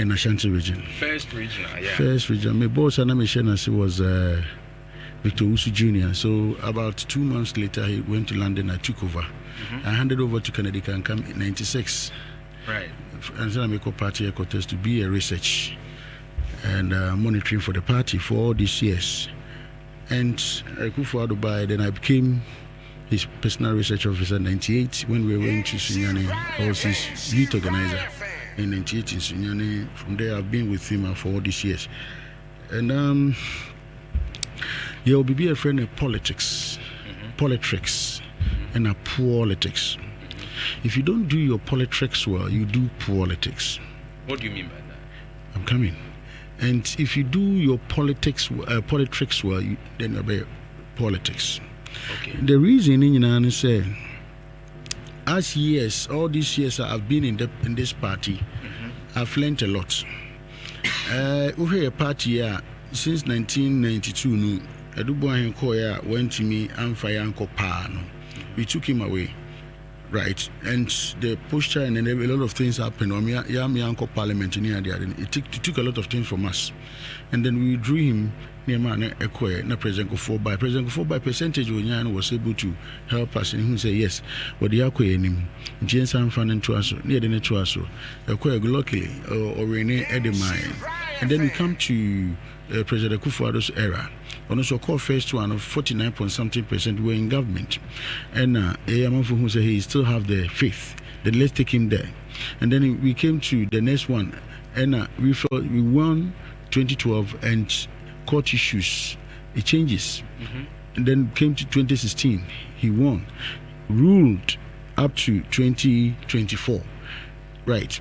in Ashanti region. First region, yeah. First region. My boss was Victor Usu Jr. So about 2 months later, he went to London. I took over. I handed over to Kennedy Kankam in '96. Right. And then I make a party contest to be a research and monitoring for the party for all these years. And Dubai, then I became his personal research officer in '98 when we went to Sunyani. I was his youth organizer in '98 in Sunyani. From there, I've been with him for all these years. And you'll be a friend of politics, and a politics. If you don't do your politics well, you do politics. What do you mean by that? I'm coming. And if you do your politics well, then you'll be politics. Okay. The reason in say, as years, all these years I've been in this party, I've learned a lot. We have a party since 1992. No, Edubuahin Koya went to me and Fayanko Pano. We took him away. Right, and the posture and a lot of things happened. Uncle Parliament in here, it took a lot of things from us, and then we drew him near man President Kofor by percentage when was able to help us, and he said yes, but the Akwe him, James Fan and Tuaso, near the Netuaso, luckily or Rene Edemine, and then we come to President Kufuor's era. On also called first one of 49.something% were in government, and who said he still have the faith. Then let's take him there, and then we came to the next one, and we won 2012 and court issues, it changes, and then came to 2016, he won, ruled up to 2024, right.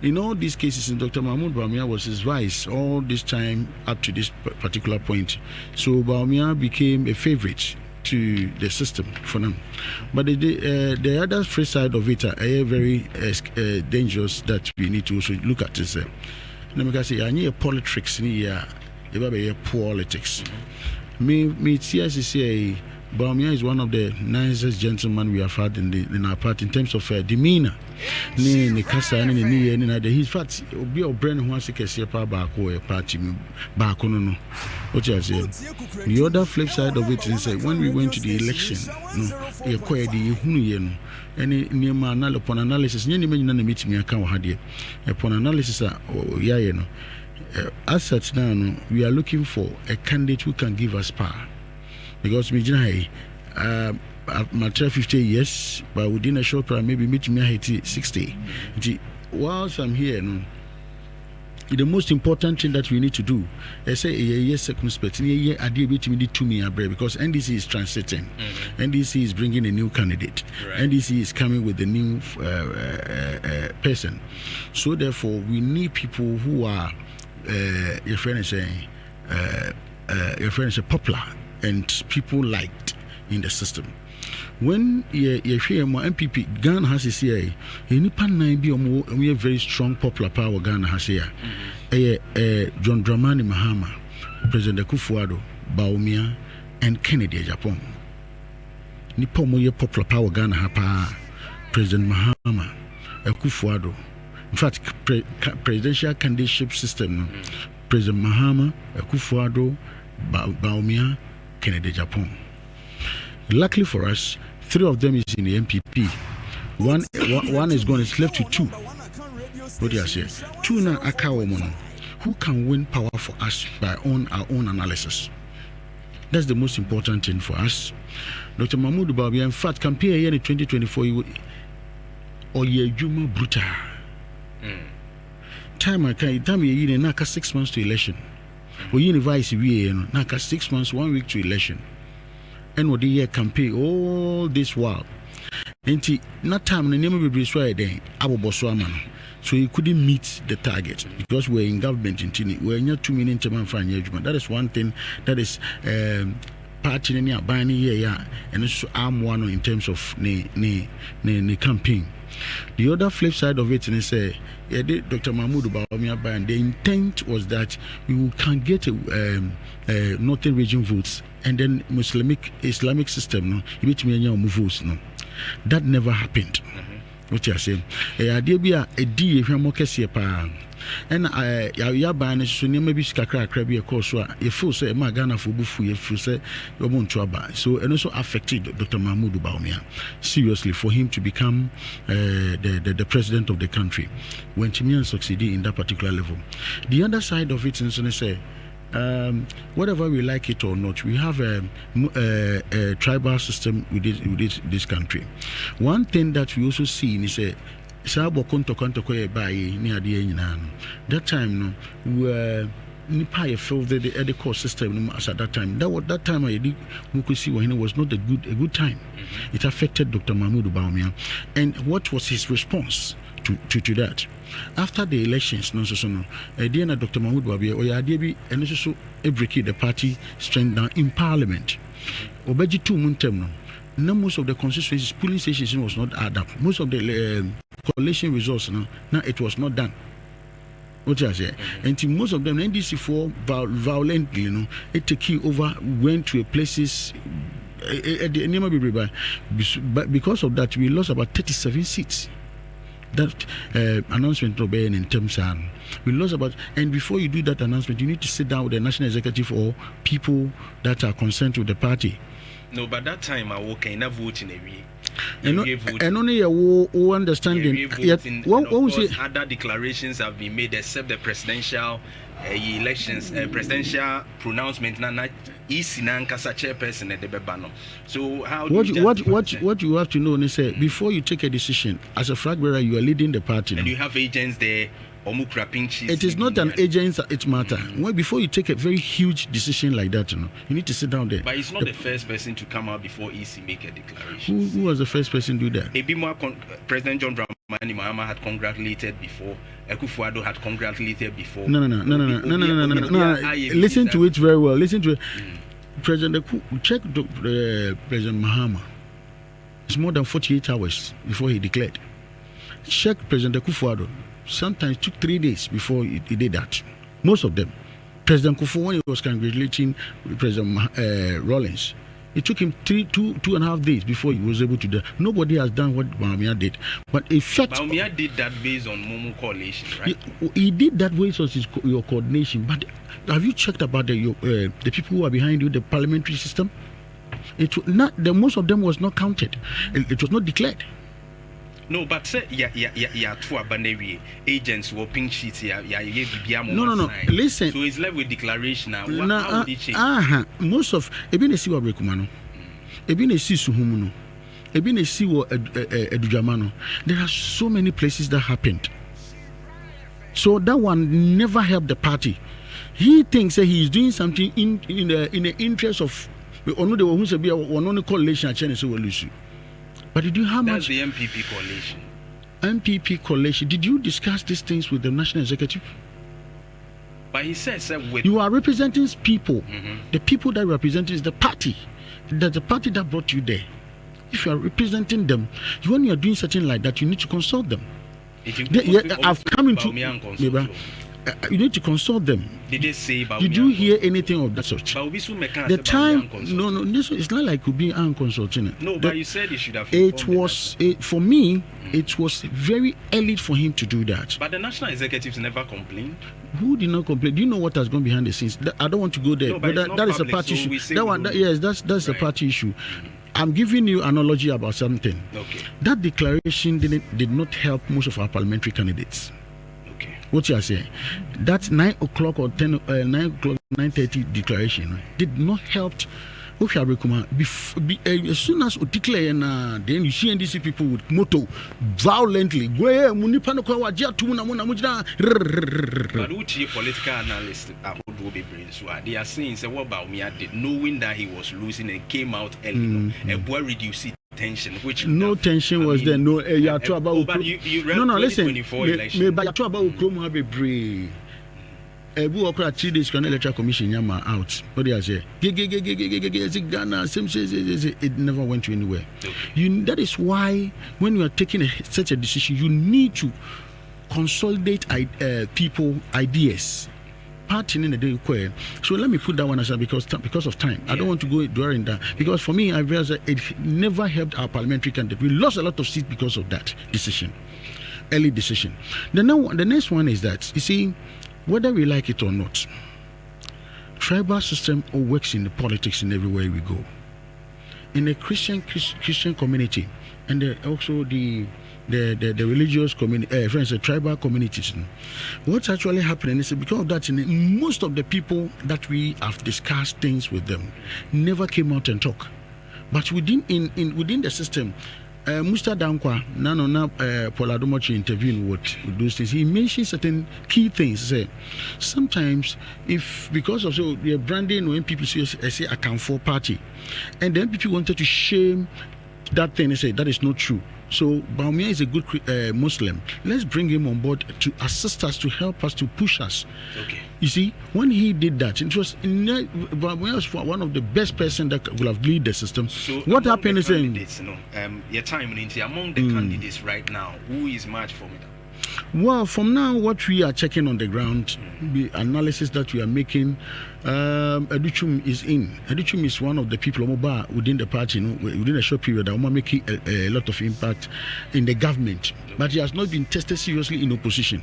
In all these cases, Dr. Mahmoud Bawumia was his vice all this time up to this particular point. So Bawumia became a favorite to the system for them. But the other free side of it are very dangerous that we need to also look at. Is let me say, I need politics in here. Politics. Me, say Bawumia is one of the nicest gentlemen we have had in our party in terms of demeanor. He's fat. Be a brand who wants to see a party back on. What you say? The other flip side of it is when we went to the election, any near upon analysis, any man meet me account had it upon analysis. As such now, we are looking for a candidate who can give us power. Because my 50 years, but within a short time, maybe meet me 60. Whilst I'm here, the most important thing that we need to do is say a year circumspect, a year idea between to me because NDC is transiting, NDC is bringing a new candidate, NDC is coming with a new person. So therefore, we need people who are your friend is saying popular and people liked in the system. When you hear more NPP, Ghana has a CIA, any pan be a very strong popular power Ghana has here. John Dramani Mahama, President Kufuor, Bawumia, and Kennedy Japan. Nipo moye popular power Ghana hapa, President Mahama, Kufuor. In fact, presidential candidateship system, President Mahama, Kufuor, Bawumia, Kennedy Japan. Luckily for us, 3 of them is in the NPP. One is gone. It's left to 2. What do you say? 2 now Akawomono, who can win power for us by our own analysis. That's the most important thing for us. Dr. Mahmoud Bawumia, in fact, compare here in 2024 or Juma Bruta. Time you naka 6 months to election. Or vice naka 6 months, 1 week to election. And what the year campaign all this while. And not time the name of the then so he couldn't meet the target because we're in government in Tini. We're not 2 million to management. That is one thing that is party in your buying here and also arm one in terms of the campaign. The other flip side of it is Dr. Mahmoud Bawumia and the intent was that you can get northern region votes and then Islamic system no votes no. That never happened. What you say? Idea be a D if you're more pa. And ya ban so near be kakra krabi a course a full say Magana for bufu ye full say you won't trouble. So and also affected Dr. Mahmoud Bawumia seriously for him to become the president of the country when Chimian succeeded in that particular level. The other side of it, and so they say, whatever we like it or not, we have a tribal system with this country. One thing that we also see is a that time no we nipa felt the core system as at that time. That time I did Mukusi when it was not a good time. It affected Dr. Mahmoud Bawumia. And what was his response to that? After the elections, Dr. Mahmoud Bawumia and also break the party strength down in parliament. Obeji 2 months. Now most of the constituencies, polling stations was not add up. Most of the coalition results now it was not done. What I say? And most of them NDC4 violently, it took over, went to places at the name but because of that we lost about 37 seats. That announcement in terms of we lost about, and before you do that announcement, you need to sit down with the national executive or people that are concerned with the party. No, but that time I walk in a vote in a week. And only a understanding. Other declarations have been made except the presidential elections, presidential pronouncement. Easy Nankasa chairperson at the Bebano. So how? What you have to know is before you take a decision as a flag bearer, you are leading the party, and you have agents there. It is not an agent it matter. Well, before you take a very huge decision like that, you need to sit down there. But it's not the first person to come out before EC make a declaration. Who was the first person to do that? Maybe more President John Dramani Mahama had congratulated before. Ekufuado had congratulated before. No. Listen to it very well. Listen to it. President check President Mahama. It's more than 48 hours before he declared. Check President Ekufuado. Sometimes took 3 days before he did that. Most of them. President Kufuor, when he was congratulating President Rawlings, it took him 2.5 days before he was able to do. Nobody has done what Bawumia did. But in fact, Bawumia did that based on Momo coalition, right? He did that based on your coordination. But have you checked about the people who are behind you, the parliamentary system? Most of them was not counted. It was not declared. No, but say two abanewi agents were pink sheets. No. Listen. So it's left with declaration now. How would it change? Most of ebinesi wa brekumano, ebinesi suhumuno, ebinesi wa edujamano. There are so many places that happened. So that one never helped the party. He thinks that he is doing something in the interest of one coalition. But did you how That's much? The NPP coalition. NPP coalition. Did you discuss these things with the national executive? But he says you are representing people. The people that represent is the party. That's the party that brought you there. If you are representing them, when you are doing something like that, you need to consult them. I've come into. You need to consult them. Did they say Bawumia? Did you hear anything of that sort? The time, no, this it's not like you being unconsulting. No, but you said you should have. For me, it was very early for him to do that. But the national executives never complained. Who did not complain? Do you know what has gone behind the scenes? I don't want to go there. No, but that is a party issue. That's a party issue. I'm giving you an analogy about something. Okay. That declaration did not help most of our parliamentary candidates. What you are saying? That 9 o'clock or 9:30 declaration did not help. If you recommend, as soon as you declare, then you see NDC people with motto violently. But which political analysts they are saying what Bawumia did, knowing that he was losing and came out early, and boy reduced tension, which no tension was there. No, you are talking about. No, listen. Me by talk about Ukrom have a brave. Ebu okra 3 days can electoral commission yama out. What do you say? Ghana, it never went to anywhere. That is why when you are taking such a decision, you need to consolidate people ideas. party in the day. So let me put that one aside because of time. I don't want to go during that because for me, I realized that it never helped our parliamentary candidate. We lost a lot of seats because of that decision, early decision. The next one is that you see, whether we like it or not, tribal system works in the politics in everywhere we go. In the Christian community, and also the religious community, friends, the tribal communities. What's actually happening is because of that, most of the people that we have discussed things with them never came out and talk. But within the system, Mr. Dankwa, Poladomochi interviewing with those things, he mentioned certain key things. Say, sometimes, because of the branding, when people say I can for party, and then people wanted to shame that thing and say that is not true. So Bawumia is a good Muslim. Let's bring him on board to assist us, to help us, to push us. Okay. You see, when he did that, it was Bawumia was one of the best person that would have lead the system. So what happened is your time among the candidates right now, who is much formidable? Well, from now, what we are checking on the ground, the analysis that we are making, Educhum is in. Educhum is one of the people within the party, within a short period, that will make a lot of impact in the government. But he has not been tested seriously in opposition.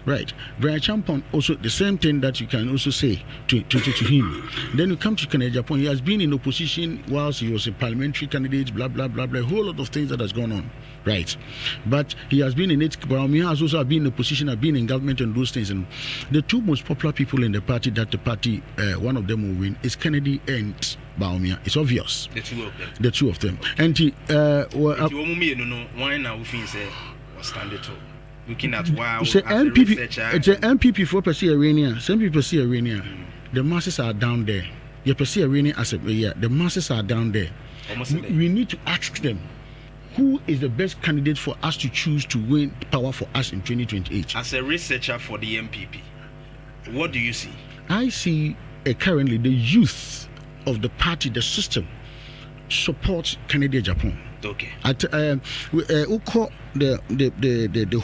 Right. Brian Champon, also the same thing that you can also say to him. Then you come to Kennedy Japan, he has been in opposition whilst he was a parliamentary candidate, blah, blah, blah, blah, a whole lot of things that has gone on. Right. But he has been in it. Bawumia has also been in opposition, has been in government and those things. And the two most popular people in the party that the party, one of them will win, is Kennedy and Bawumia. It's obvious. The two of them. And looking at wow, it's an NPP for Percy Arena. Some people see Arena. The masses are down there. You perceive Arena as the masses are down there. We need to ask them, who is the best candidate for us to choose to win power for us in 2028? As a researcher for the NPP, what do you see? I see currently the youth of the party, the system, support Kennedy Japan. Okay. The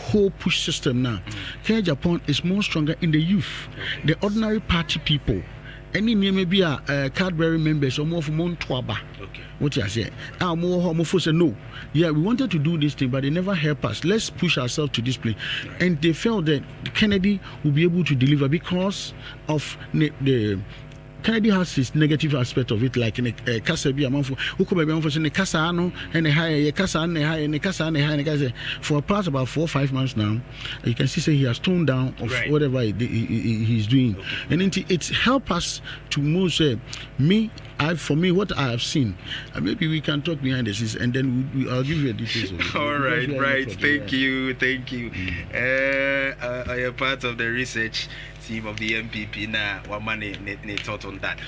whole push system now, Kennedy Japan is more stronger in the youth, the ordinary party people. Any maybe card-bearing members or more from Montwaba. Okay. What you say? More say no. Yeah, we wanted to do this thing, but they never help us. Let's push ourselves to this place. Right. And they felt that Kennedy will be able to deliver because of the Kennedy has this negative aspect of it, like in a Kasabi amount for Casa no and a high Casa and a high and a Casa and a high. For past about 4 or 5 months now, you can see he has toned down of whatever he's doing. Okay. And it's helped us to move. For me, what I have seen, maybe we can talk behind the scenes, and then I'll give you a details of it. All right. Thank you. I am part of the research team of the NPP. Now, what money they thought on that.